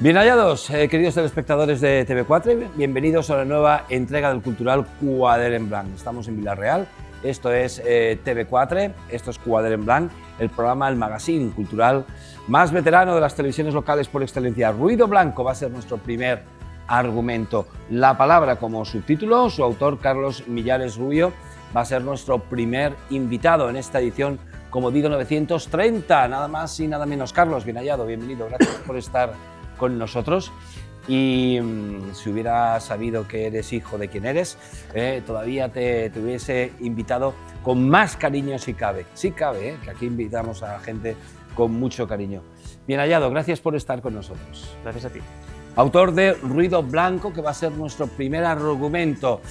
Bien hallados, queridos telespectadores de TV4, bienvenidos a la nueva entrega del cultural Quader en Blanc. Estamos en Vila-real, esto es TV4, esto es Quader en Blanc, el programa, el magazine cultural más veterano de las televisiones locales por excelencia. Ruido Blanco va a ser nuestro primer argumento. La palabra como subtítulo, su autor Carlos Millares Rubio va a ser nuestro primer invitado en esta edición, como digo, 930, nada más y nada menos. Carlos, bien hallado, bienvenido, gracias por estar con nosotros. Y si hubiera sabido que eres hijo de quien eres, todavía te hubiese invitado con más cariño si cabe. Sí cabe, que aquí invitamos a gente con mucho cariño. Bien hallado, gracias por estar con nosotros. Gracias a ti. Autor de Ruido Blanco, que va a ser nuestro primer argumento.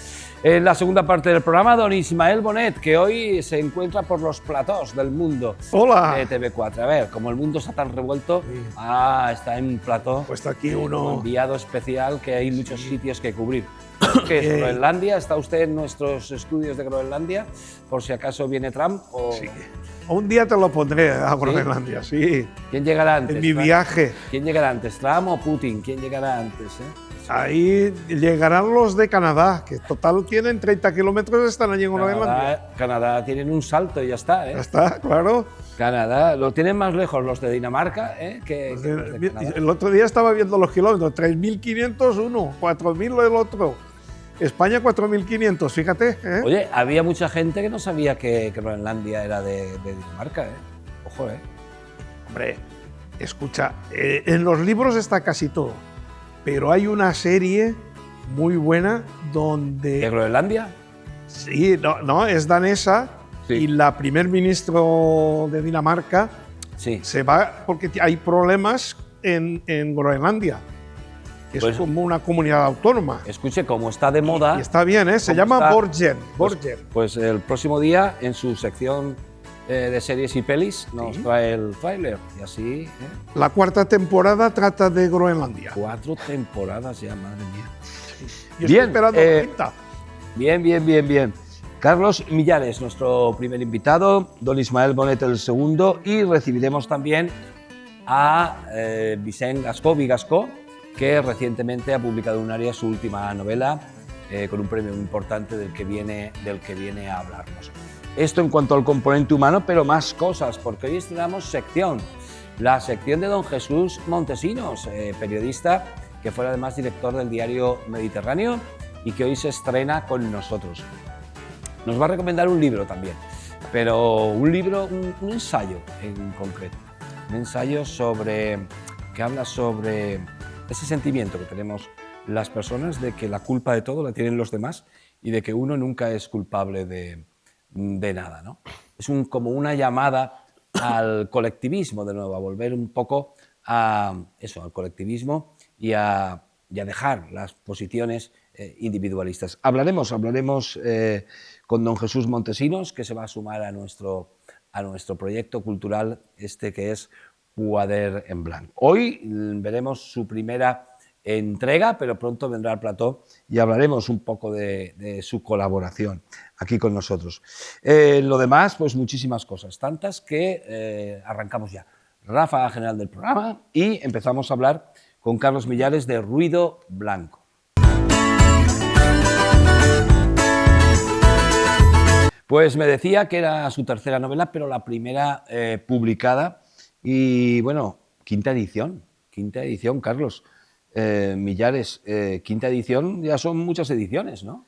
En la segunda parte del programa, don Ismael Bonet, que hoy se encuentra por los platós del mundo. ¡Hola! De TV4. A ver, como el mundo está tan revuelto, sí. Está en plató. Pues está aquí uno. Enviado especial, que hay muchos sitios que cubrir. ¿Qué es Groenlandia? ¿Está usted en nuestros estudios de Groenlandia? Por si acaso viene Trump o... Sí. Un día te lo pondré a Groenlandia, sí. ¿Quién llegará antes? En mi viaje. ¿Quién llegará antes, Trump o Putin? ¿Quién llegará antes? Ahí llegarán los de Canadá, que total tienen 30 kilómetros, están allí en Groenlandia. Canadá tienen un salto y ya está, Ya está, claro. Canadá, lo tienen más lejos los de Dinamarca, que el otro día estaba viendo los kilómetros, 3.500 uno, 4.000 el otro. España 4.500, fíjate. Oye, había mucha gente que no sabía que Groenlandia era de Dinamarca, Ojo, Hombre, escucha, en los libros está casi todo, pero hay una serie muy buena donde... ¿De Groenlandia? Sí, no, es danesa, sí. Y la primer ministro de Dinamarca se va porque hay problemas en Groenlandia. Es pues, como una comunidad autónoma. Escuche, como está de moda... Y está bien, se llama Borgen. Pues el próximo día, en su sección de series y pelis, nos trae el tráiler. Y así... La cuarta temporada trata de Groenlandia. 4 temporadas ya, madre mía. Sí. Yo estoy esperando la quinta. Bien. Carlos Millares, nuestro primer invitado, don Ismael Bonet el segundo, y recibiremos también a Vicent Vigascó, que recientemente ha publicado en Àrea su última novela, con un premio muy importante del que viene a hablarnos. Esto en cuanto al componente humano, pero más cosas, porque hoy estrenamos sección, la sección de don Jesús Montesinos, periodista que fue además director del diario Mediterráneo y que hoy se estrena con nosotros. Nos va a recomendar un libro también, pero un libro, un ensayo en concreto, un ensayo que habla sobre ese sentimiento que tenemos las personas de que la culpa de todo la tienen los demás y de que uno nunca es culpable de nada, ¿no? Es como una llamada al colectivismo, de nuevo, a volver un poco a eso, al colectivismo y a dejar las posiciones individualistas. Hablaremos con don Jesús Montesinos, que se va a sumar a nuestro proyecto cultural, que es Quader en Blanc. Hoy veremos su primera entrega, pero pronto vendrá al plató y hablaremos un poco de su colaboración aquí con nosotros. Lo demás, pues muchísimas cosas, tantas que arrancamos ya. Ráfaga general del programa y empezamos a hablar con Carlos Millares de Ruido Blanco. Pues me decía que era su tercera novela, pero la primera publicada. Y bueno, quinta edición, Carlos Millares, quinta edición, ya son muchas ediciones, ¿no?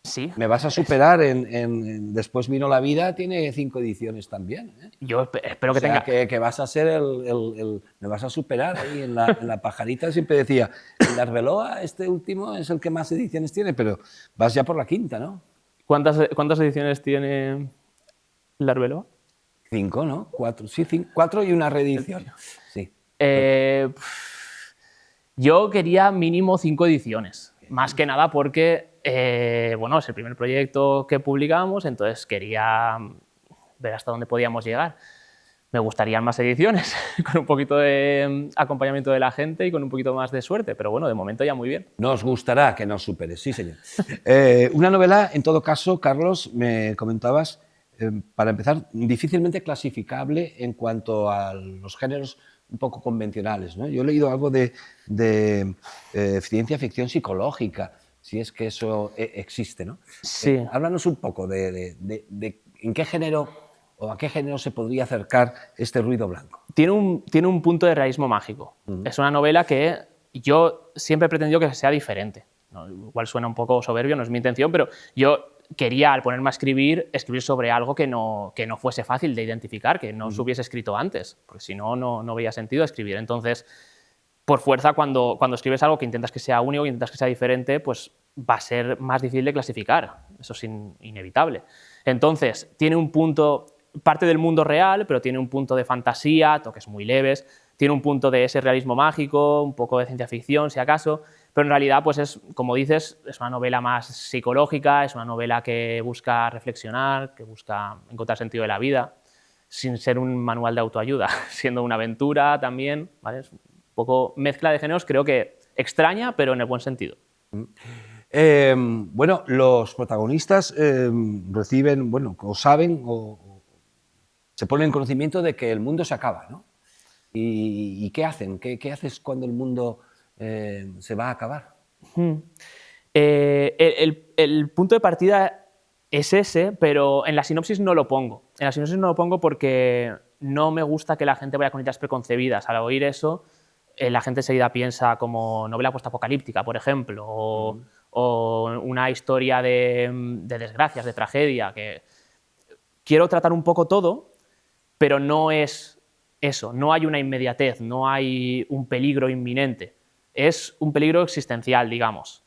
Sí. Me vas a superar en Después vino la vida, tiene 5 ediciones también, Yo espero que tenga... que vas a ser me vas a superar ahí en la pajarita, siempre decía, en Arbeloa este último es el que más ediciones tiene, pero vas ya por la quinta, ¿no? ¿Cuántas ediciones tiene el Arbeloa? 5, ¿no? 4, sí, 4 y una reedición. Sí. Yo quería mínimo 5 ediciones, más que nada porque bueno, es el primer proyecto que publicamos, entonces quería ver hasta dónde podíamos llegar. Me gustarían más ediciones, con un poquito de acompañamiento de la gente y con un poquito más de suerte, pero bueno, de momento ya muy bien. Nos gustará que nos superes, sí señor. Una novela, en todo caso, Carlos, me comentabas, para empezar, difícilmente clasificable en cuanto a los géneros un poco convencionales, ¿no? Yo he leído algo de ciencia ficción psicológica, si es que eso existe, ¿no? Sí. Háblanos un poco de en qué género o a qué género se podría acercar este ruido blanco. Tiene un punto de realismo mágico. Es una novela que yo siempre he pretendido que sea diferente. ¿No? Igual suena un poco soberbio, no es mi intención, pero yo quería, al ponerme a escribir sobre algo que no fuese fácil de identificar, que no se hubiese escrito antes, porque si no, no veía sentido escribir. Entonces, por fuerza, cuando escribes algo que intentas que sea único, que intentas que sea diferente, pues va a ser más difícil de clasificar. Eso es inevitable. Entonces, tiene un punto, parte del mundo real, pero tiene un punto de fantasía, toques muy leves, tiene un punto de ese realismo mágico, un poco de ciencia ficción, si acaso, pero en realidad, pues es, como dices, es una novela más psicológica, es una novela que busca reflexionar, que busca encontrar sentido de la vida, sin ser un manual de autoayuda, siendo una aventura también, ¿vale? Es un poco mezcla de géneros, creo que extraña, pero en el buen sentido. Bueno, los protagonistas reciben, bueno, o saben o se ponen en conocimiento de que el mundo se acaba, ¿no? ¿Y qué hacen? ¿Qué haces cuando el mundo se va a acabar? El punto de partida es ese, pero en la sinopsis no lo pongo. En la sinopsis no lo pongo porque no me gusta que la gente vaya con ideas preconcebidas. Al oír eso, la gente enseguida piensa como novela postapocalíptica, por ejemplo, o una historia de desgracias, de tragedia. Que quiero tratar un poco todo, pero no es eso. No hay una inmediatez, no hay un peligro inminente. Es un peligro existencial, digamos.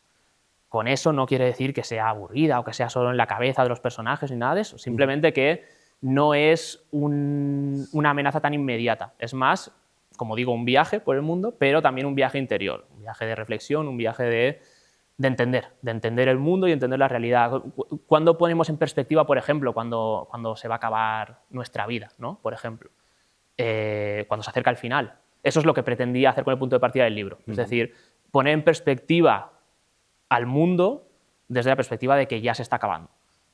Con eso no quiere decir que sea aburrida o que sea solo en la cabeza de los personajes ni nada de eso. Simplemente que no es una amenaza tan inmediata. Es más, como digo, un viaje por el mundo, pero también un viaje interior, un viaje de reflexión, un viaje de entender el mundo y entender la realidad. ¿Cuándo ponemos en perspectiva, por ejemplo, cuando se va a acabar nuestra vida, ¿no? Por ejemplo, cuando se acerca el final? Eso es lo que pretendía hacer con el punto de partida del libro. Es decir, poner en perspectiva al mundo desde la perspectiva de que ya se está acabando.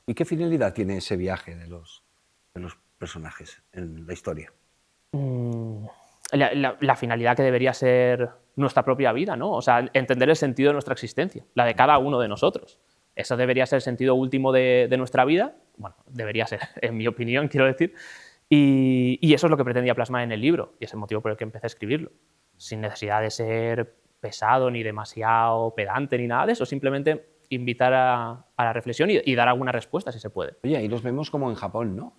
¿Y qué finalidad tiene ese viaje de los personajes en la historia? La finalidad que debería ser nuestra propia vida, ¿no? O sea, entender el sentido de nuestra existencia, la de cada uno de nosotros. Eso debería ser el sentido último de nuestra vida. Bueno, debería ser, en mi opinión, quiero decir. Y eso es lo que pretendía plasmar en el libro, y es el motivo por el que empecé a escribirlo. Sin necesidad de ser pesado, ni demasiado pedante, ni nada de eso. Simplemente invitar a la reflexión y dar alguna respuesta, si se puede. Oye, ahí los vemos como en Japón, ¿no?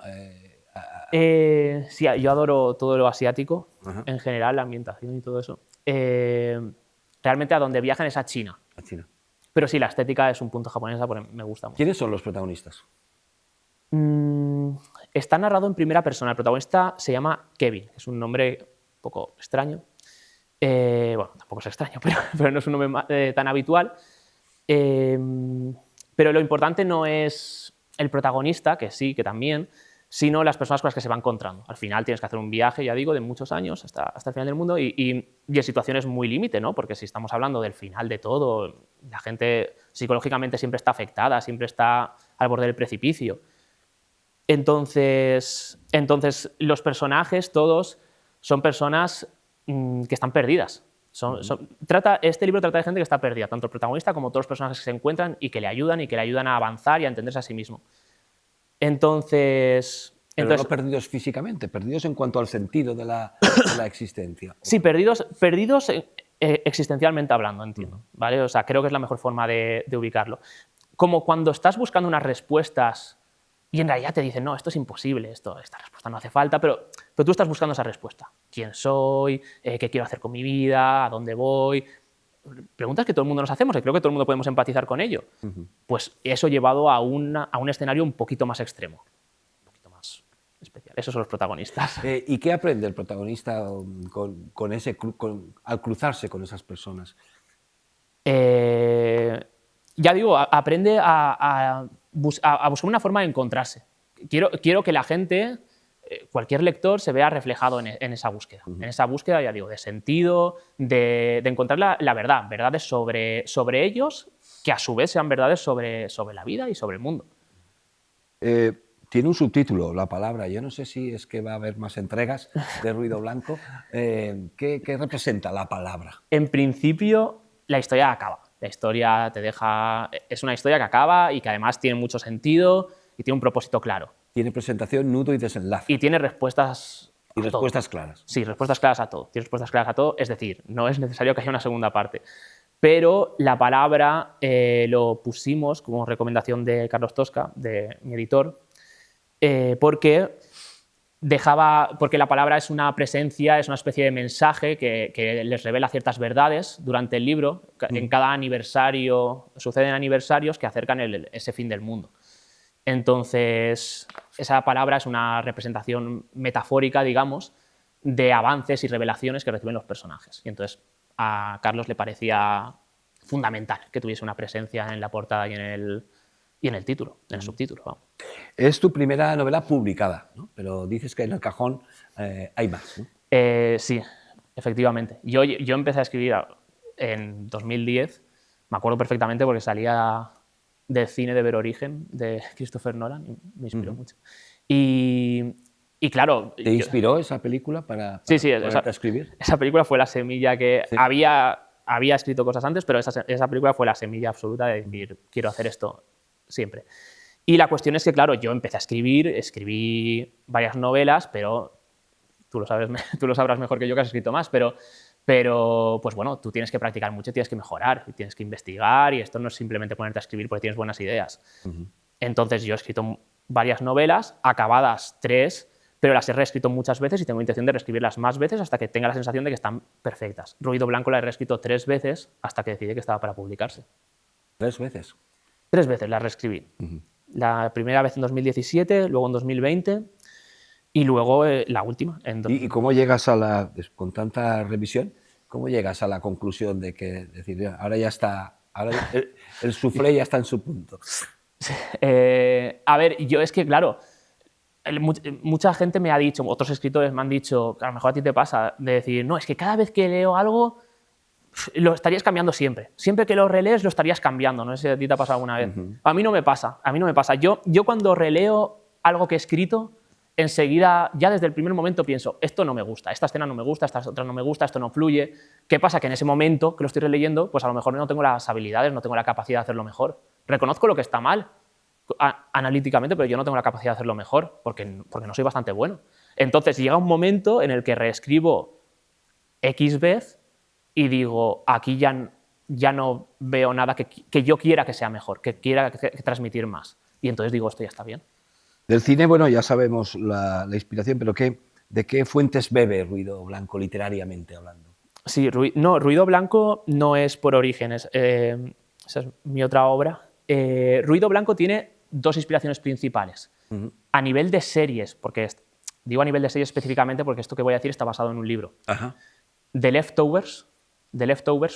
Sí, yo adoro todo lo asiático, en general, la ambientación y todo eso. Realmente a donde viajan es a China. A China. Pero sí, la estética es un punto japonesa porque me gusta mucho. ¿Quiénes son los protagonistas? Está narrado en primera persona. El protagonista se llama Kevin, que es un nombre un poco extraño. Bueno, tampoco es extraño, pero no es un nombre tan habitual. Pero lo importante no es el protagonista, que sí, que también, sino las personas con las que se va encontrando. Al final tienes que hacer un viaje, ya digo, de muchos años hasta el final del mundo y en situaciones muy límite, ¿no? Porque si estamos hablando del final de todo, la gente psicológicamente siempre está afectada, siempre está al borde del precipicio. Entonces los personajes todos son personas que están perdidas. Este libro trata de gente que está perdida, tanto el protagonista como todos los personajes que se encuentran y que le ayudan a avanzar y a entenderse a sí mismo. Entonces, no perdidos físicamente, perdidos en cuanto al sentido de la existencia. Sí, perdidos existencialmente hablando, entiendo. ¿Vale? O sea, creo que es la mejor forma de ubicarlo. Como cuando estás buscando unas respuestas y en realidad te dicen, no, esto es imposible, esta respuesta no hace falta, pero tú estás buscando esa respuesta. ¿Quién soy? ¿Qué quiero hacer con mi vida? ¿A dónde voy? Preguntas que todo el mundo nos hacemos y creo que todo el mundo podemos empatizar con ello. Pues eso llevado a un escenario un poquito más extremo, un poquito más especial. Esos son los protagonistas. ¿Y qué aprende el protagonista al cruzarse con esas personas? Ya digo, aprende a buscar una forma de encontrarse. Quiero que la gente, cualquier lector, se vea reflejado en esa búsqueda. En esa búsqueda, ya digo, de sentido, de encontrar la verdad, verdades sobre ellos, que a su vez sean verdades sobre la vida y sobre el mundo. Tiene un subtítulo, la palabra. Yo no sé si es que va a haber más entregas de Ruido Blanco. ¿Qué representa la palabra? En principio, la historia acaba. La historia te deja... Es una historia que acaba y que además tiene mucho sentido y tiene un propósito claro. Tiene presentación, nudo y desenlace. Y tiene respuestas... Y respuestas claras. Sí, respuestas claras a todo. Tiene respuestas claras a todo, es decir, no es necesario que haya una segunda parte. Pero la palabra lo pusimos como recomendación de Carlos Tosca, de mi editor, porque la palabra es una presencia, es una especie de mensaje que les revela ciertas verdades durante el libro. En cada aniversario, suceden aniversarios que acercan ese fin del mundo. Entonces, esa palabra es una representación metafórica, digamos, de avances y revelaciones que reciben los personajes. Y entonces a Carlos le parecía fundamental que tuviese una presencia en la portada y en el título, en el subtítulo. Vamos. Es tu primera novela publicada, ¿no? Pero dices que en el cajón hay más, ¿no? Sí, efectivamente. Yo empecé a escribir en 2010, me acuerdo perfectamente porque salía del cine de Ver Origen, de Christopher Nolan, y me inspiró mucho. Y claro... ¿Te inspiró esa película para sí, ponerte a escribir? Esa película fue la semilla que... Sí. Había escrito cosas antes, pero esa película fue la semilla absoluta de decir, quiero hacer esto siempre. Y la cuestión es que, claro, yo empecé a escribí varias novelas, pero tú lo sabrás mejor que yo, que has escrito más, pero pues bueno, tú tienes que practicar mucho, tienes que mejorar, y tienes que investigar, y esto no es simplemente ponerte a escribir porque tienes buenas ideas. Entonces yo he escrito varias novelas, acabadas 3, pero las he reescrito muchas veces y tengo intención de reescribirlas más veces hasta que tenga la sensación de que están perfectas. Ruido Blanco la he reescrito 3 veces hasta que decidí que estaba para publicarse. ¿3 veces? 3 veces la reescribí. La primera vez en 2017, luego en 2020 y luego la última. ¿Y cómo llegas con tanta revisión, cómo llegas a la conclusión de que decir, ahora ya está, ahora el soufflé ya está en su punto? A ver, yo es que, claro, mucha gente me ha dicho, otros escritores me han dicho, que a lo mejor a ti te pasa, de decir, no, es que cada vez que leo algo lo estarías cambiando siempre. Siempre que lo relees lo estarías cambiando. No sé si a ti te ha pasado alguna vez. A mí no me pasa. Yo cuando releo algo que he escrito, enseguida, ya desde el primer momento pienso, esto no me gusta, esta escena no me gusta, esta otra no me gusta, esto no fluye. ¿Qué pasa? Que en ese momento que lo estoy releyendo, pues a lo mejor no tengo las habilidades, no tengo la capacidad de hacerlo mejor. Reconozco lo que está mal analíticamente, pero yo no tengo la capacidad de hacerlo mejor porque no soy bastante bueno. Entonces llega un momento en el que reescribo X vez y digo, aquí ya no veo nada que yo quiera que sea mejor, que quiera que transmitir más. Y entonces digo, esto ya está bien. Del cine, bueno, ya sabemos la inspiración, pero ¿de qué fuentes bebe Ruido Blanco literariamente hablando? Sí, Ruido Blanco no es por Orígenes, esa es mi otra obra. Ruido Blanco tiene 2 inspiraciones principales. A nivel de series, digo a nivel de series específicamente porque esto que voy a decir está basado en un libro. The Leftovers,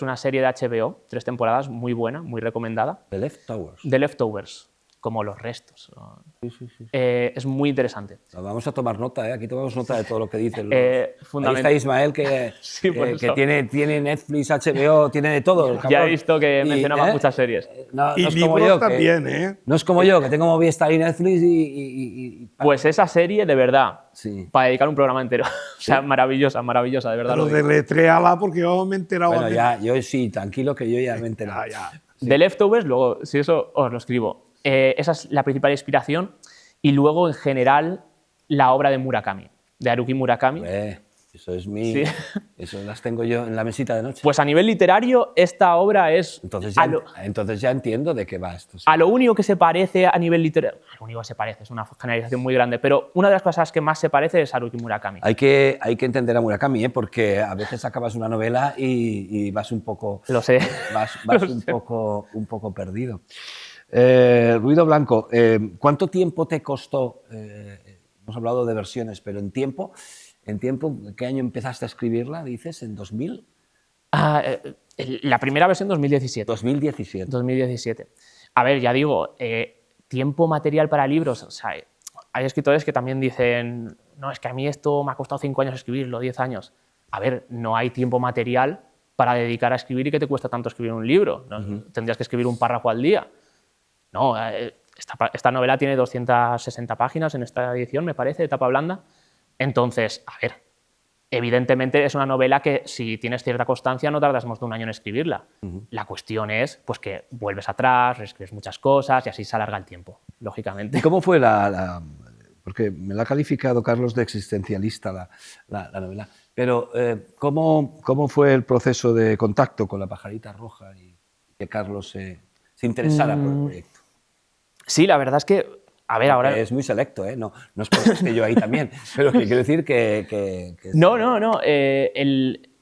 una serie de HBO, 3 temporadas, muy buena, muy recomendada. The Leftovers. The Leftovers, como los restos. Sí. Es muy interesante. Vamos a tomar nota, aquí tomamos nota de todo lo que dicen. Ahí está Ismael, que tiene Netflix, HBO, tiene de todo. Ya he visto que mencionaba muchas series. No es como yo, también, No es como yo, que tengo Movistar y Netflix Pues esa serie, de verdad, para dedicar un programa entero. O sea, maravillosa, de verdad. Pero deletréala porque yo me he enterado. Bueno, yo sí, tranquilo que yo ya me he enterado. Sí. The Leftovers, luego, si eso os lo escribo. Esa es la principal inspiración. Y luego, en general, la obra de Murakami, de Haruki Murakami. Eso es eso las tengo yo en la mesita de noche. Pues a nivel literario, esta obra es... Entonces ya entiendo de qué va esto. Sí. A lo único que se parece a nivel literario... Lo único que se parece, es una generalización muy grande, pero una de las cosas que más se parece es Haruki Murakami. Hay que entender a Murakami, porque a veces acabas una novela y vas un poco... Lo sé. Vas un poco perdido. Ruido Blanco, ¿cuánto tiempo te costó? Hemos hablado de versiones, pero en tiempo, ¿qué año empezaste a escribirla? ¿Dices? ¿En 2000? La primera versión 2017. 2017. A ver, ya digo, tiempo material para libros. O sea, hay escritores que también dicen, no, es que a mí esto me ha costado 5 años escribirlo, 10 años. A ver, no hay tiempo material para dedicar a escribir y que te cuesta tanto escribir un libro. ¿No? Tendrías que escribir un párrafo al día. No, esta novela tiene 260 páginas en esta edición, me parece, de tapa blanda. Entonces, a ver, evidentemente es una novela que si tienes cierta constancia no tardas más de un año en escribirla. La cuestión es pues, que vuelves atrás, reescribes muchas cosas y así se alarga el tiempo, lógicamente. ¿Y cómo fue porque me la ha calificado Carlos de existencialista la novela, pero ¿cómo fue el proceso de contacto con la pajarita roja y que Carlos se interesara por el proyecto? Sí, la verdad es que, a ver, ahora... Es muy selecto, ¿eh? No es porque esté yo ahí también, pero que quiero decir que No.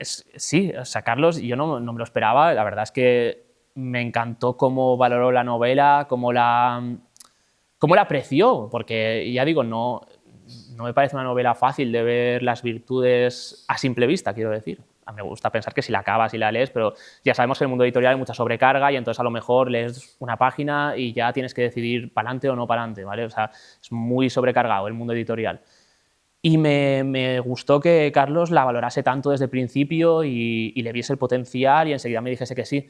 Sí, o sea, Carlos, yo no me lo esperaba. La verdad es que me encantó cómo valoró la novela, cómo la apreció, porque ya digo, no me parece una novela fácil de ver las virtudes a simple vista, quiero decir. A mí me gusta pensar que si la acabas y la lees, pero ya sabemos que en el mundo editorial hay mucha sobrecarga y entonces a lo mejor lees una página y ya tienes que decidir para adelante o no para adelante, ¿vale? O sea, es muy sobrecargado el mundo editorial. Y me gustó que Carlos la valorase tanto desde el principio y le viese el potencial y enseguida me dijese que sí.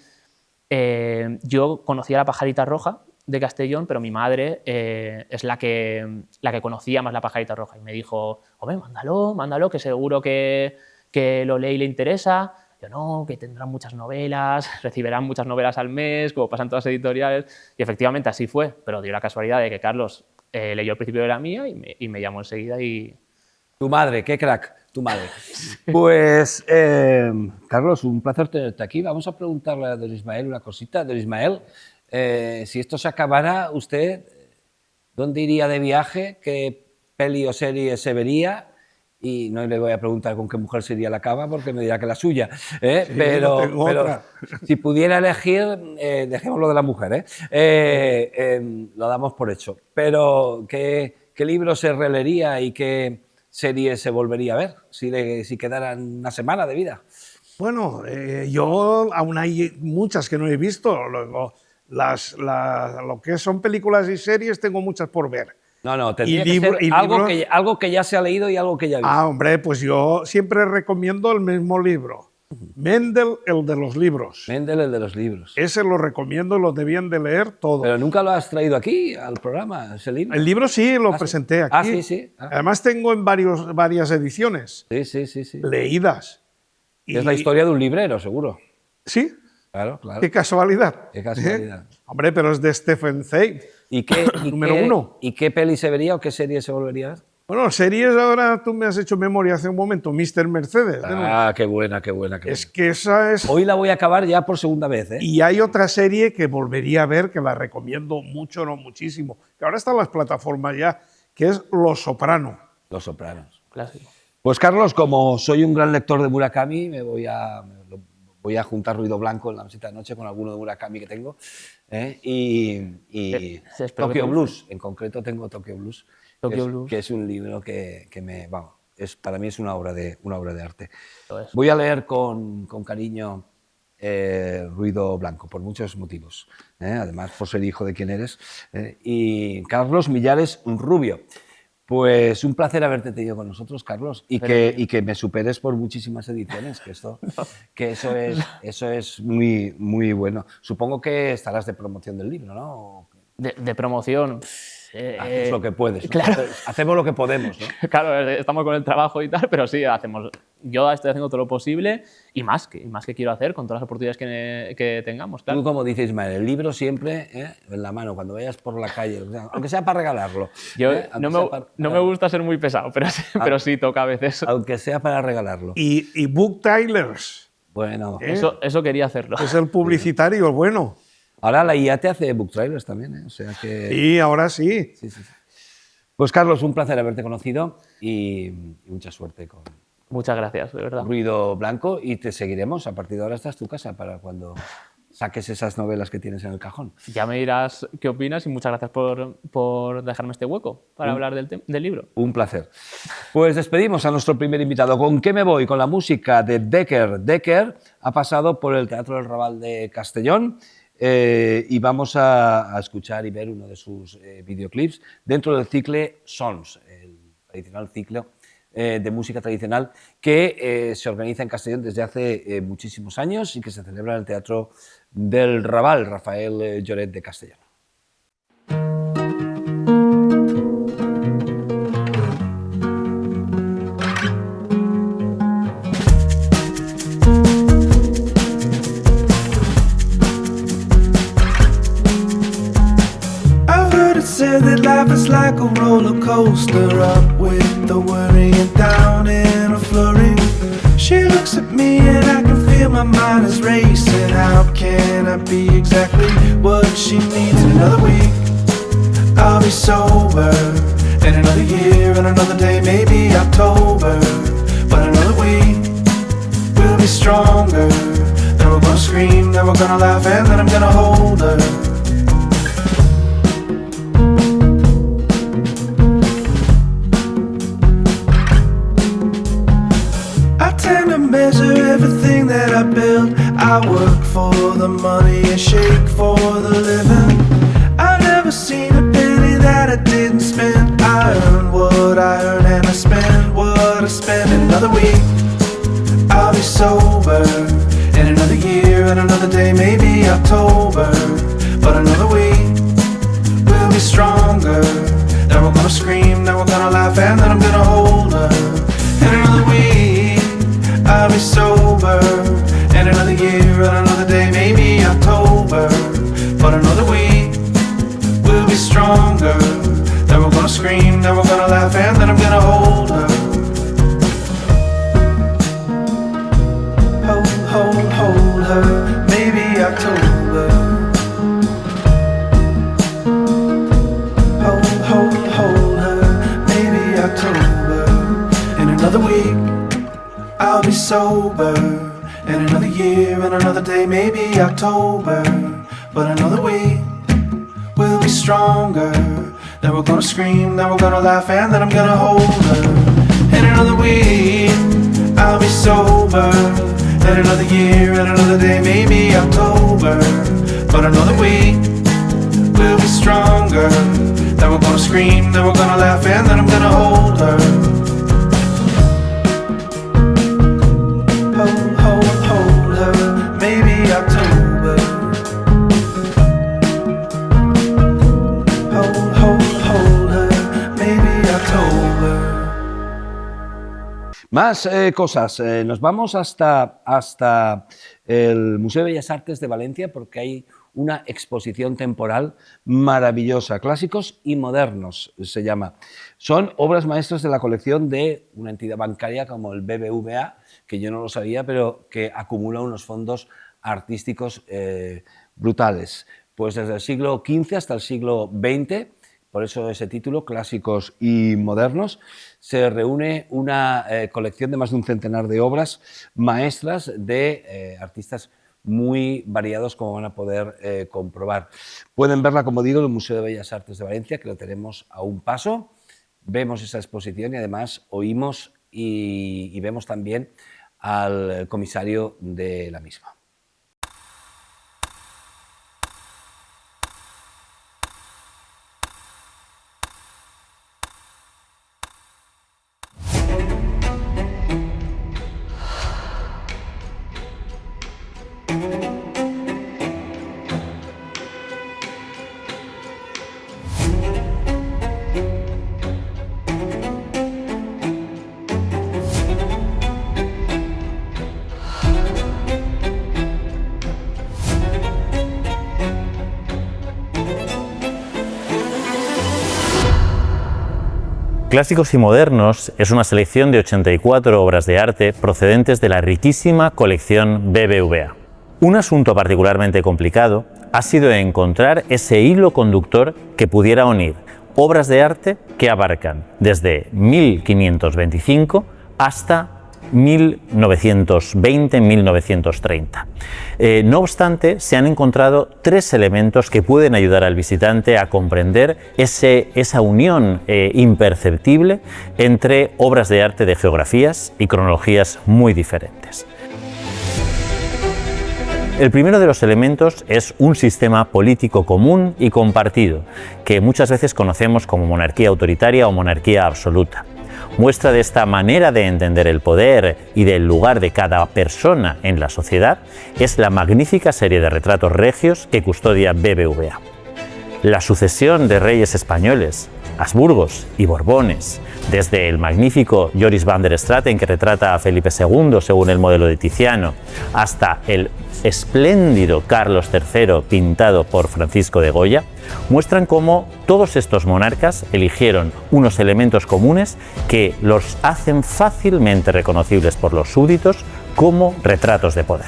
Yo conocía a la pajarita roja de Castellón, pero mi madre es la que conocía más la pajarita roja y me dijo, hombre, mándalo, que seguro que lo lee y le interesa. Yo no, que tendrán muchas novelas, recibirán muchas novelas al mes, como pasan todas las editoriales. Y efectivamente así fue, pero dio la casualidad de que Carlos leyó al principio de la mía y me llamó enseguida y... Tu madre, qué crack, tu madre. Pues, Carlos, un placer tenerte aquí. Vamos a preguntarle a don Ismael una cosita. Don Ismael, si esto se acabara, ¿usted dónde iría de viaje? ¿Qué peli o serie se vería? Y no le voy a preguntar con qué mujer se iría a la cama porque me dirá que la suya. Sí, pero si pudiera elegir, dejemos lo de la mujer, lo damos por hecho. Pero, ¿qué libro se releería y qué serie se volvería a ver si quedaran una semana de vida? Bueno, yo aún hay muchas que no he visto. Luego, lo que son películas y series tengo muchas por ver. No, tendría que ser algo que ya se ha leído y algo que ya ha visto. Hombre, pues yo siempre recomiendo el mismo libro. Mendel, el de los libros. Mendel, el de los libros. Ese lo recomiendo, lo debían de leer todo. Pero nunca lo has traído aquí al programa, ese libro. El libro sí, lo presenté aquí. Sí. Además tengo en varias ediciones. Sí. Leídas. Es la historia de un librero, seguro. Sí. Claro. Qué casualidad. Qué casualidad. Hombre, pero es de Stephen Zweig. Número 1. ¿Y qué peli se vería o qué serie se volvería a ver? Bueno, series ahora tú me has hecho memoria hace un momento, Mr. Mercedes. Qué buena. Es que esa es... Hoy la voy a acabar ya por segunda vez. Y hay otra serie que volvería a ver, que la recomiendo mucho, no muchísimo, que ahora está en las plataformas ya, que es Los Soprano. Los Sopranos. Clásico. Pues Carlos, como soy un gran lector de Murakami, me voy a juntar Ruido Blanco en la mesita de noche con alguno de Murakami que tengo. Y Tokyo Blues, en concreto tengo Tokyo Blues. Que es un libro que para mí es una obra de arte. Voy a leer con cariño Ruido Blanco, por muchos motivos, además por ser hijo de quien eres. Y Carlos Millares Rubio, pues un placer haberte tenido con nosotros, Carlos, y que me superes por muchísimas ediciones, que eso es muy, muy bueno. Supongo que estarás de promoción del libro, ¿no? De promoción... Haces lo que puedes, ¿no? Claro. Hacemos lo que podemos, ¿no? Claro, estamos con el trabajo y tal, pero sí, yo estoy haciendo todo lo posible y más que quiero hacer con todas las oportunidades que tengamos. Claro. Tú, como dice Ismael, el libro siempre en la mano, cuando vayas por la calle, aunque sea para regalarlo. Yo no me gusta ser muy pesado, pero sí toca a veces. Aunque sea para regalarlo. Y Book Trailers. Bueno. Eso quería hacerlo. Es el publicitario, bueno. Ahora la IA te hace book trailers también, ¿eh? O sea que... Sí, ahora sí. Pues Carlos, un placer haberte conocido y mucha suerte con... Muchas gracias, de verdad. Ruido Blanco, y te seguiremos. A partir de ahora esta es tu casa para cuando saques esas novelas que tienes en el cajón. Ya me dirás qué opinas y muchas gracias por dejarme este hueco para hablar del libro. Un placer. Pues despedimos a nuestro primer invitado. ¿Con qué me voy? Con la música de Decker. Decker ha pasado por el Teatro del Raval de Castellón. Y vamos a escuchar y ver uno de sus videoclips dentro del ciclo Sons, el tradicional ciclo de música tradicional que se organiza en Castellón desde hace muchísimos años y que se celebra en el Teatro del Raval, Rafael Lloret de Castellón. roller coaster, up with the worry and down in a flurry. She looks at me and I can feel my mind is racing. How can I be exactly what she needs? In another week, I'll be sober. In another year and another day, maybe October. But another week, we'll be stronger. Then we're gonna scream, then we're gonna laugh, and then I'm gonna hold her. I tend to measure everything that I build. I work for the money and shake for the living. I've never seen a penny that I didn't spend. I earn what I earn and I spend what I spend. In another week, I'll be sober. In another year and another day, maybe October. But another week, we'll be stronger. Then we're gonna scream, then we're gonna laugh, and then I'm gonna hold her. In another week, I'll be sober. In another year and another day, maybe October. But another week, we'll be stronger. Then we're gonna scream, then we're gonna laugh, and then I'm gonna hold her. Hold her, maybe October. Hold her, maybe October. In another week, I'll be sober. In another year and another day, maybe October. But another week, we'll be stronger. Then we're gonna scream, then we're gonna laugh, and then I'm gonna hold her. In another week, I'll be sober. In another year and another day, maybe October. But another week, we'll be stronger. Then we're gonna scream, then we're gonna laugh, and then I'm gonna hold her. Hold her, maybe October. Hold her, maybe October. Más cosas. Nos vamos hasta el Museo de Bellas Artes de Valencia porque hay una exposición temporal maravillosa. Clásicos y modernos se llama. Son obras maestras de la colección de una entidad bancaria como el BBVA, que yo no lo sabía, pero que acumula unos fondos artísticos brutales. Pues desde el siglo XV hasta el siglo XX, por eso ese título, Clásicos y Modernos, se reúne una colección de más de un centenar de obras maestras de artistas muy variados, como van a poder comprobar. Pueden verla, como digo, en el Museo de Bellas Artes de Valencia, que lo tenemos a un paso. Vemos esa exposición y además oímos y vemos también al comisario de la misma. Clásicos y Modernos es una selección de 84 obras de arte procedentes de la riquísima colección BBVA. Un asunto particularmente complicado ha sido encontrar ese hilo conductor que pudiera unir obras de arte que abarcan desde 1525 hasta 1920-1930. No obstante, se han encontrado tres elementos que pueden ayudar al visitante a comprender esa unión imperceptible entre obras de arte de geografías y cronologías muy diferentes. El primero de los elementos es un sistema político común y compartido, que muchas veces conocemos como monarquía autoritaria o monarquía absoluta. Muestra de esta manera de entender el poder y del lugar de cada persona en la sociedad es la magnífica serie de retratos regios que custodia BBVA. La sucesión de reyes españoles Habsburgos y Borbones, desde el magnífico Joris van der Straten, que retrata a Felipe II según el modelo de Tiziano, hasta el espléndido Carlos III pintado por Francisco de Goya, muestran cómo todos estos monarcas eligieron unos elementos comunes que los hacen fácilmente reconocibles por los súbditos como retratos de poder.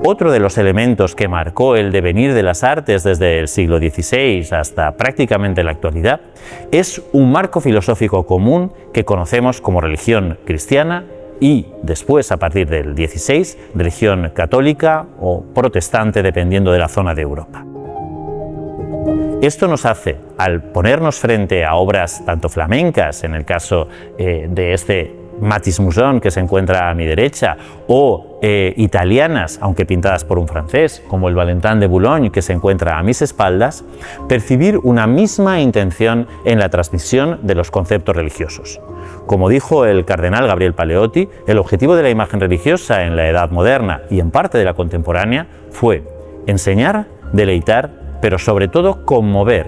Otro de los elementos que marcó el devenir de las artes desde el siglo XVI hasta prácticamente la actualidad es un marco filosófico común que conocemos como religión cristiana y después, a partir del XVI, religión católica o protestante, dependiendo de la zona de Europa. Esto nos hace, al ponernos frente a obras tanto flamencas, en el caso de este Matisse Muson, que se encuentra a mi derecha, o italianas, aunque pintadas por un francés, como el Valentin de Boulogne, que se encuentra a mis espaldas, percibir una misma intención en la transmisión de los conceptos religiosos. Como dijo el cardenal Gabriel Paleotti, el objetivo de la imagen religiosa en la Edad Moderna y en parte de la contemporánea fue enseñar, deleitar, pero sobre todo conmover.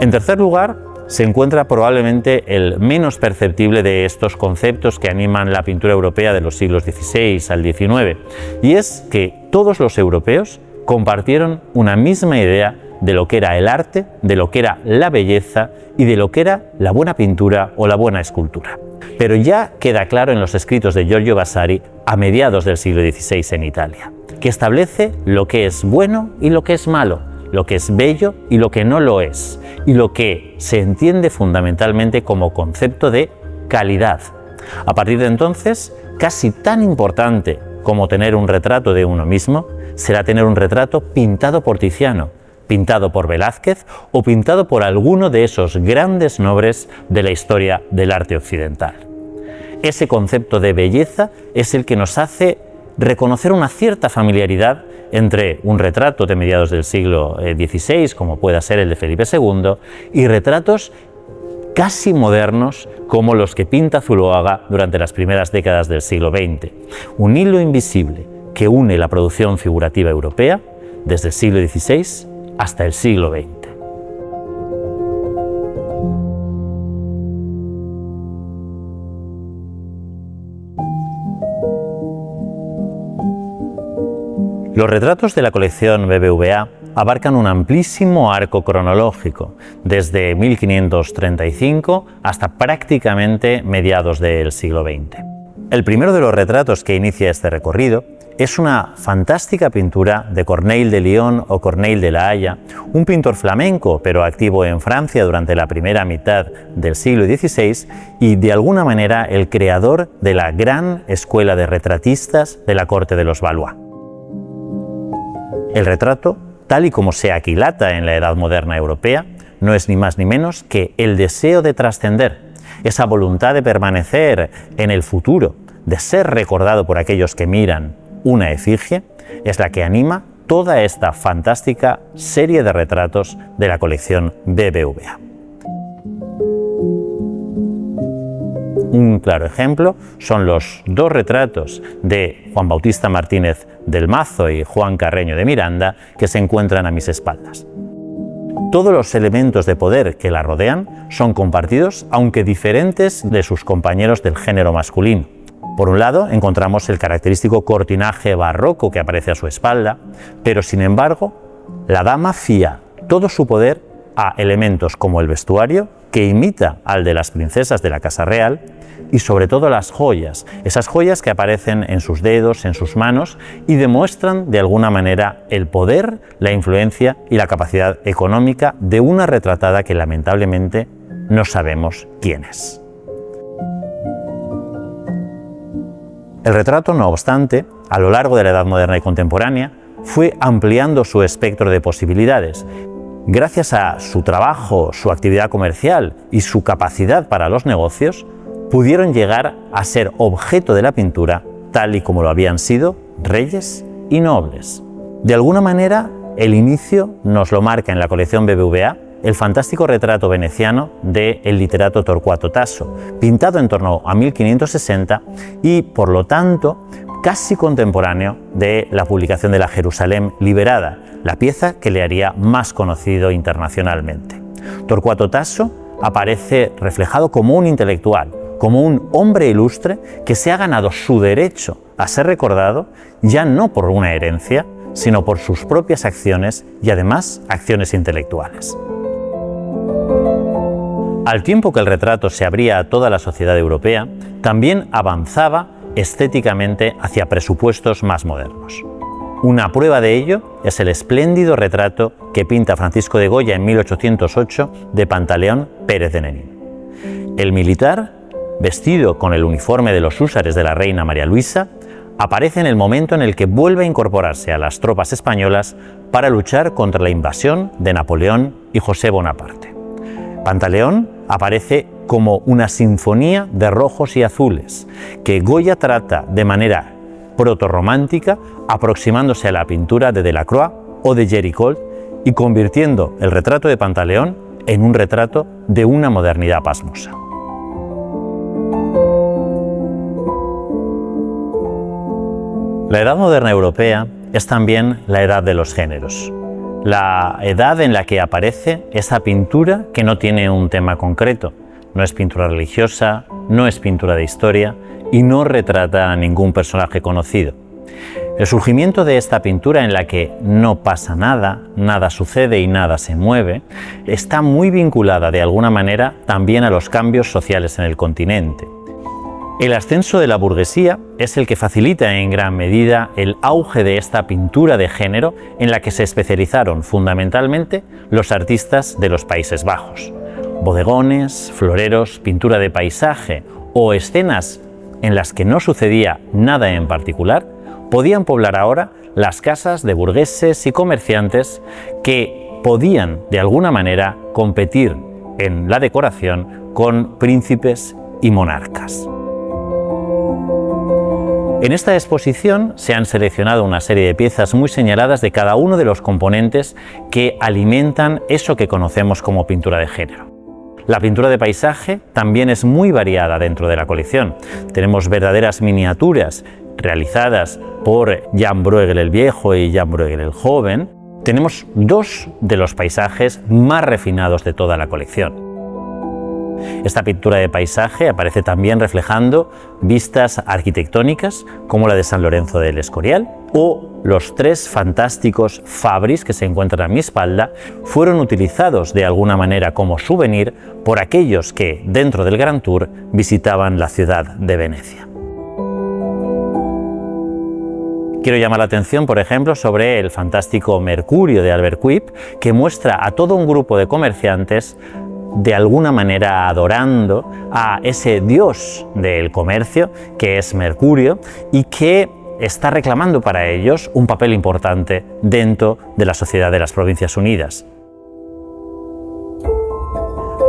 En tercer lugar, se encuentra probablemente el menos perceptible de estos conceptos que animan la pintura europea de los siglos XVI al XIX, y es que todos los europeos compartieron una misma idea de lo que era el arte, de lo que era la belleza y de lo que era la buena pintura o la buena escultura. Pero ya queda claro en los escritos de Giorgio Vasari a mediados del siglo XVI en Italia, que establece lo que es bueno y lo que es malo, lo que es bello y lo que no lo es, y lo que se entiende fundamentalmente como concepto de calidad. A partir de entonces, casi tan importante como tener un retrato de uno mismo, será tener un retrato pintado por Tiziano, pintado por Velázquez o pintado por alguno de esos grandes nombres de la historia del arte occidental. Ese concepto de belleza es el que nos hace reconocer una cierta familiaridad entre un retrato de mediados del siglo XVI, como pueda ser el de Felipe II, y retratos casi modernos como los que pinta Zuloaga durante las primeras décadas del siglo XX. Un hilo invisible que une la producción figurativa europea desde el siglo XVI hasta el siglo XX. Los retratos de la colección BBVA abarcan un amplísimo arco cronológico, desde 1535 hasta prácticamente mediados del siglo XX. El primero de los retratos que inicia este recorrido es una fantástica pintura de Corneille de Lyon o Corneille de la Haya, un pintor flamenco pero activo en Francia durante la primera mitad del siglo XVI y de alguna manera el creador de la gran escuela de retratistas de la corte de los Valois. El retrato, tal y como se aquilata en la Edad Moderna europea, no es ni más ni menos que el deseo de trascender, esa voluntad de permanecer en el futuro, de ser recordado por aquellos que miran una efigie, es la que anima toda esta fantástica serie de retratos de la colección BBVA. Un claro ejemplo son los dos retratos de Juan Bautista Martínez del Mazo y Juan Carreño de Miranda que se encuentran a mis espaldas. Todos los elementos de poder que la rodean son compartidos, aunque diferentes de sus compañeros del género masculino. Por un lado, encontramos el característico cortinaje barroco que aparece a su espalda, pero sin embargo, la dama fía todo su poder a elementos como el vestuario, que imita al de las princesas de la Casa Real, y sobre todo las joyas, esas joyas que aparecen en sus dedos, en sus manos, y demuestran de alguna manera el poder, la influencia y la capacidad económica de una retratada que lamentablemente no sabemos quién es. El retrato, no obstante, a lo largo de la Edad Moderna y contemporánea, fue ampliando su espectro de posibilidades. Gracias a su trabajo, su actividad comercial y su capacidad para los negocios, pudieron llegar a ser objeto de la pintura tal y como lo habían sido reyes y nobles. De alguna manera, el inicio nos lo marca en la colección BBVA el fantástico retrato veneciano del literato Torquato Tasso, pintado en torno a 1560 y, por lo tanto, casi contemporáneo de la publicación de la Jerusalén liberada, la pieza que le haría más conocido internacionalmente. Torquato Tasso aparece reflejado como un intelectual, como un hombre ilustre que se ha ganado su derecho a ser recordado ya no por una herencia, sino por sus propias acciones y además acciones intelectuales. Al tiempo que el retrato se abría a toda la sociedad europea, también avanzaba estéticamente hacia presupuestos más modernos. Una prueba de ello es el espléndido retrato que pinta Francisco de Goya en 1808 de Pantaleón Pérez de Nenín. El militar, vestido con el uniforme de los húsares de la reina María Luisa, aparece en el momento en el que vuelve a incorporarse a las tropas españolas para luchar contra la invasión de Napoleón y José Bonaparte. Pantaleón aparece como una sinfonía de rojos y azules que Goya trata de manera protorromántica, aproximándose a la pintura de Delacroix o de Géricault y convirtiendo el retrato de Pantaleón en un retrato de una modernidad pasmosa. La Edad Moderna Europea es también la edad de los géneros, la edad en la que aparece esa pintura que no tiene un tema concreto, no es pintura religiosa, no es pintura de historia y no retrata a ningún personaje conocido. El surgimiento de esta pintura en la que no pasa nada, nada sucede y nada se mueve, está muy vinculada de alguna manera también a los cambios sociales en el continente. El ascenso de la burguesía es el que facilita en gran medida el auge de esta pintura de género en la que se especializaron fundamentalmente los artistas de los Países Bajos. Bodegones, floreros, pintura de paisaje o escenas en las que no sucedía nada en particular podían poblar ahora las casas de burgueses y comerciantes que podían de alguna manera competir en la decoración con príncipes y monarcas. En esta exposición se han seleccionado una serie de piezas muy señaladas de cada uno de los componentes que alimentan eso que conocemos como pintura de género. La pintura de paisaje también es muy variada dentro de la colección. Tenemos verdaderas miniaturas realizadas por Jan Bruegel el Viejo y Jan Bruegel el Joven. Tenemos dos de los paisajes más refinados de toda la colección. Esta pintura de paisaje aparece también reflejando vistas arquitectónicas como la de San Lorenzo del Escorial o los tres fantásticos Fabris que se encuentran a mi espalda fueron utilizados de alguna manera como souvenir por aquellos que dentro del Grand Tour visitaban la ciudad de Venecia. Quiero llamar la atención, por ejemplo, sobre el fantástico Mercurio de Albert Cuip, que muestra a todo un grupo de comerciantes de alguna manera adorando a ese dios del comercio que es Mercurio y que está reclamando para ellos un papel importante dentro de la sociedad de las Provincias Unidas.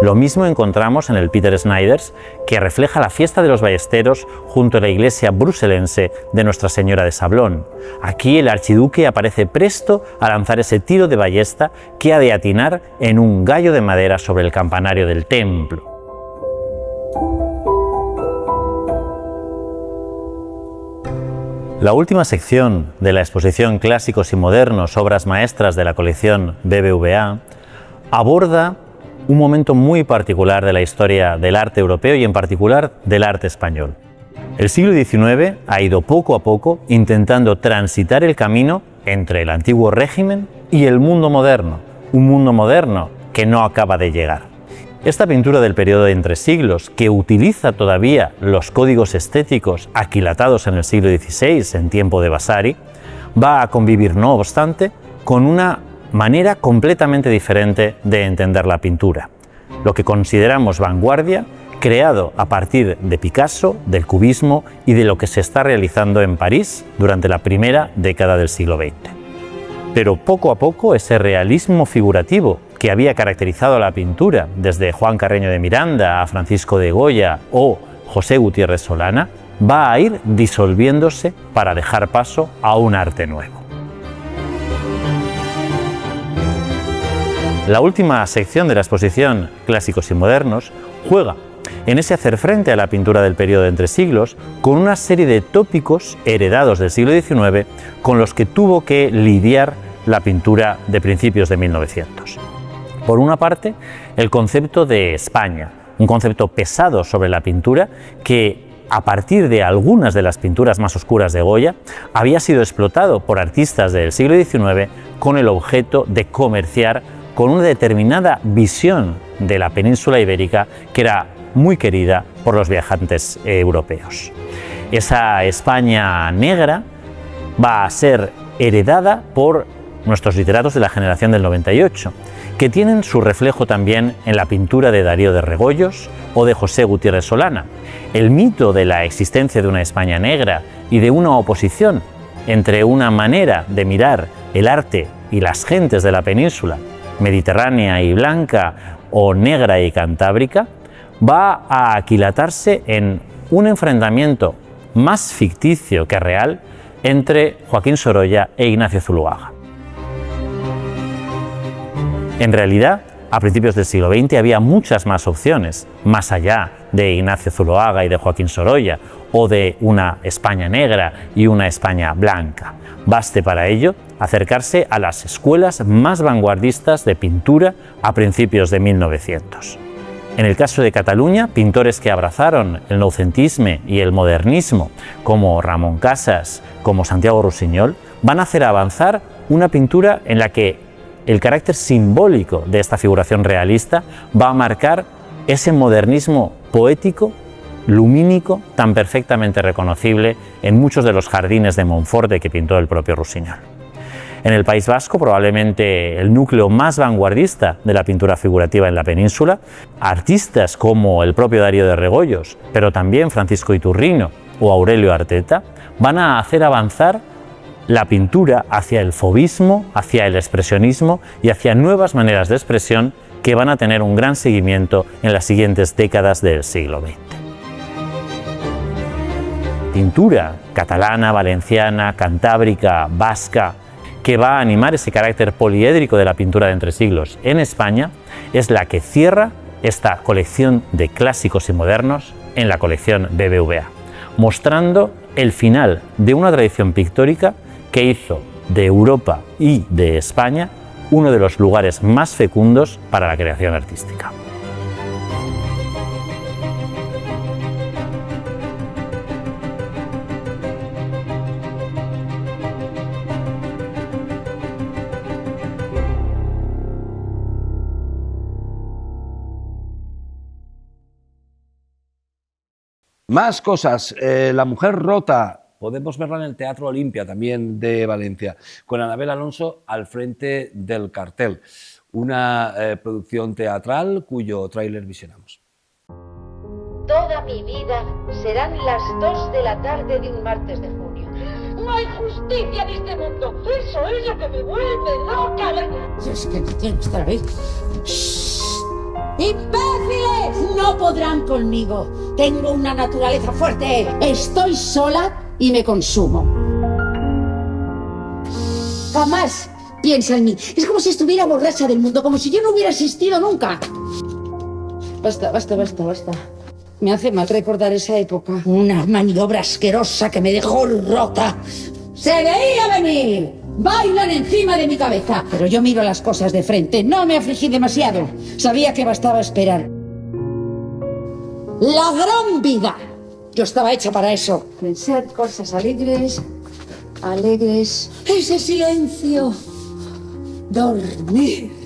Lo mismo encontramos en el Peter Snyders, que refleja la fiesta de los ballesteros junto a la iglesia bruselense de Nuestra Señora de Sablón. Aquí el archiduque aparece presto a lanzar ese tiro de ballesta que ha de atinar en un gallo de madera sobre el campanario del templo. La última sección de la exposición Clásicos y Modernos, obras maestras de la colección BBVA, aborda un momento muy particular de la historia del arte europeo y en particular del arte español. El siglo XIX ha ido poco a poco intentando transitar el camino entre el antiguo régimen y el mundo moderno, un mundo moderno que no acaba de llegar. Esta pintura del periodo de entre siglos, que utiliza todavía los códigos estéticos aquilatados en el siglo XVI en tiempo de Vasari, va a convivir, no obstante, con una manera completamente diferente de entender la pintura. Lo que consideramos vanguardia, creado a partir de Picasso, del cubismo y de lo que se está realizando en París durante la primera década del siglo XX. Pero poco a poco ese realismo figurativo que había caracterizado la pintura desde Juan Carreño de Miranda a Francisco de Goya o José Gutiérrez Solana va a ir disolviéndose para dejar paso a un arte nuevo. La última sección de la exposición Clásicos y Modernos juega en ese hacer frente a la pintura del periodo de entre siglos con una serie de tópicos heredados del siglo XIX con los que tuvo que lidiar la pintura de principios de 1900. Por una parte, el concepto de España, un concepto pesado sobre la pintura que, a partir de algunas de las pinturas más oscuras de Goya, había sido explotado por artistas del siglo XIX con el objeto de comerciar con una determinada visión de la península ibérica que era muy querida por los viajantes europeos. Esa España negra va a ser heredada por nuestros literatos de la generación del 98, que tienen su reflejo también en la pintura de Darío de Regoyos o de José Gutiérrez Solana. El mito de la existencia de una España negra y de una oposición entre una manera de mirar el arte y las gentes de la península, mediterránea y blanca o negra y cantábrica, va a aquilatarse en un enfrentamiento más ficticio que real entre Joaquín Sorolla e Ignacio Zuloaga. En realidad, a principios del siglo XX había muchas más opciones, más allá de Ignacio Zuloaga y de Joaquín Sorolla, o de una España negra y una España blanca. Baste para ello acercarse a las escuelas más vanguardistas de pintura a principios de 1900. En el caso de Cataluña, pintores que abrazaron el noucentisme y el modernismo, como Ramón Casas, como Santiago Rusiñol, van a hacer avanzar una pintura en la que el carácter simbólico de esta figuración realista va a marcar ese modernismo poético, lumínico, tan perfectamente reconocible en muchos de los jardines de Monforte que pintó el propio Rusiñol. En el País Vasco, probablemente el núcleo más vanguardista de la pintura figurativa en la península, artistas como el propio Darío de Regoyos, pero también Francisco Iturrino o Aurelio Arteta, van a hacer avanzar la pintura hacia el fauvismo, hacia el expresionismo y hacia nuevas maneras de expresión que van a tener un gran seguimiento en las siguientes décadas del siglo XX. Pintura catalana, valenciana, cantábrica, vasca, que va a animar ese carácter poliédrico de la pintura de entre siglos en España, es la que cierra esta colección de clásicos y modernos en la colección BBVA, mostrando el final de una tradición pictórica que hizo de Europa y de España uno de los lugares más fecundos para la creación artística. Más cosas. La mujer rota. Podemos verla en el Teatro Olimpia, también de Valencia, con Anabel Alonso al frente del cartel. Una producción teatral cuyo tráiler visionamos. Toda mi vida serán las 2 de la tarde de un martes de junio. No hay justicia en este mundo. Eso es lo que me vuelve loca. Es que tiene que estar ahí. ¡Imbéciles! No podrán conmigo. Tengo una naturaleza fuerte. Estoy sola y me consumo. Jamás piensa en mí. Es como si estuviera borracha del mundo, como si yo no hubiera existido nunca. Basta. Me hace mal recordar esa época. Una maniobra asquerosa que me dejó rota. ¡Se veía venir! Bailan encima de mi cabeza. Pero yo miro las cosas de frente. No me afligí demasiado. Sabía que bastaba esperar. La gran vida. Yo estaba hecha para eso. Pensar cosas alegres. Ese silencio. Dormir.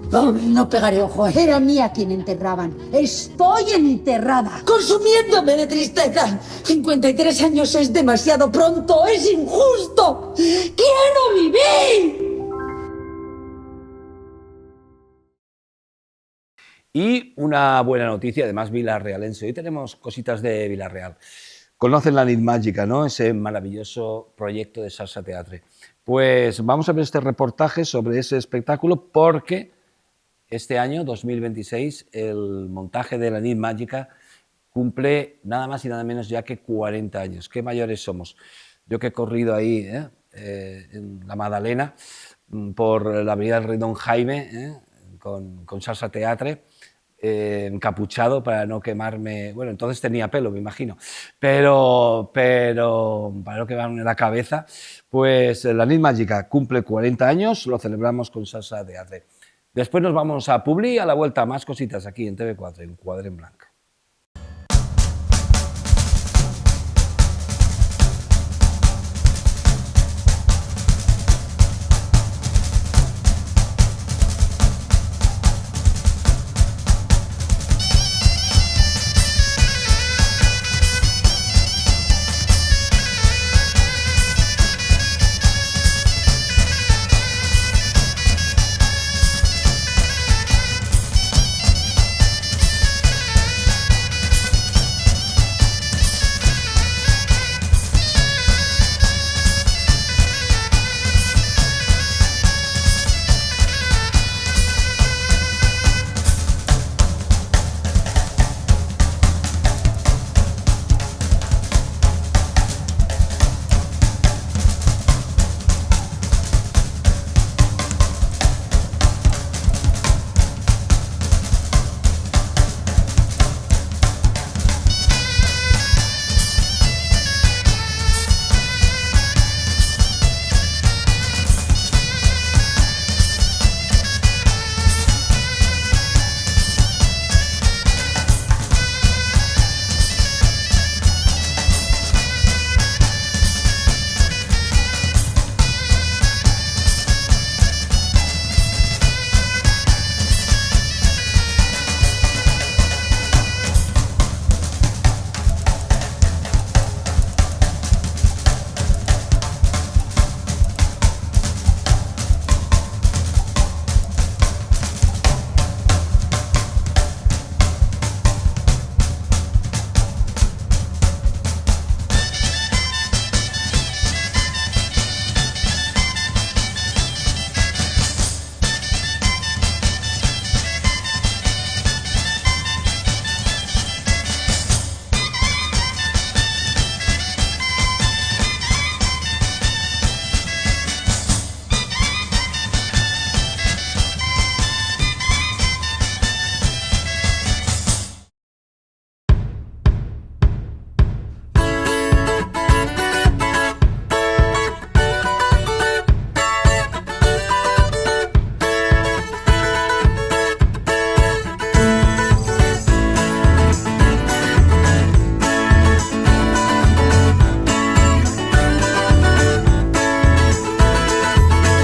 No pegaré ojo. Era mía quien enterraban. Estoy enterrada, consumiéndome de tristeza. 53 años es demasiado pronto. Es injusto. ¡Quiero vivir! Y una buena noticia, además vilarrealense. Hoy tenemos cositas de Vila-real. Conocen la Nit Mágica, ¿no? Ese maravilloso proyecto de Salsa Teatre. Pues vamos a ver este reportaje sobre ese espectáculo porque este año, 2026, el montaje de la Nit Mágica cumple nada más y nada menos ya que 40 años. Qué mayores somos. Yo que he corrido ahí en la Madalena, por la avenida del Rey Don Jaime, con Salsa Teatre, encapuchado para no quemarme, bueno, entonces tenía pelo, me imagino, pero para no quemarme la cabeza, pues la Nit Màgica cumple 40 años, lo celebramos con Salsa Teatre. Después nos vamos a Publi, a la vuelta más cositas aquí en TV4, en Quadre en Blanc.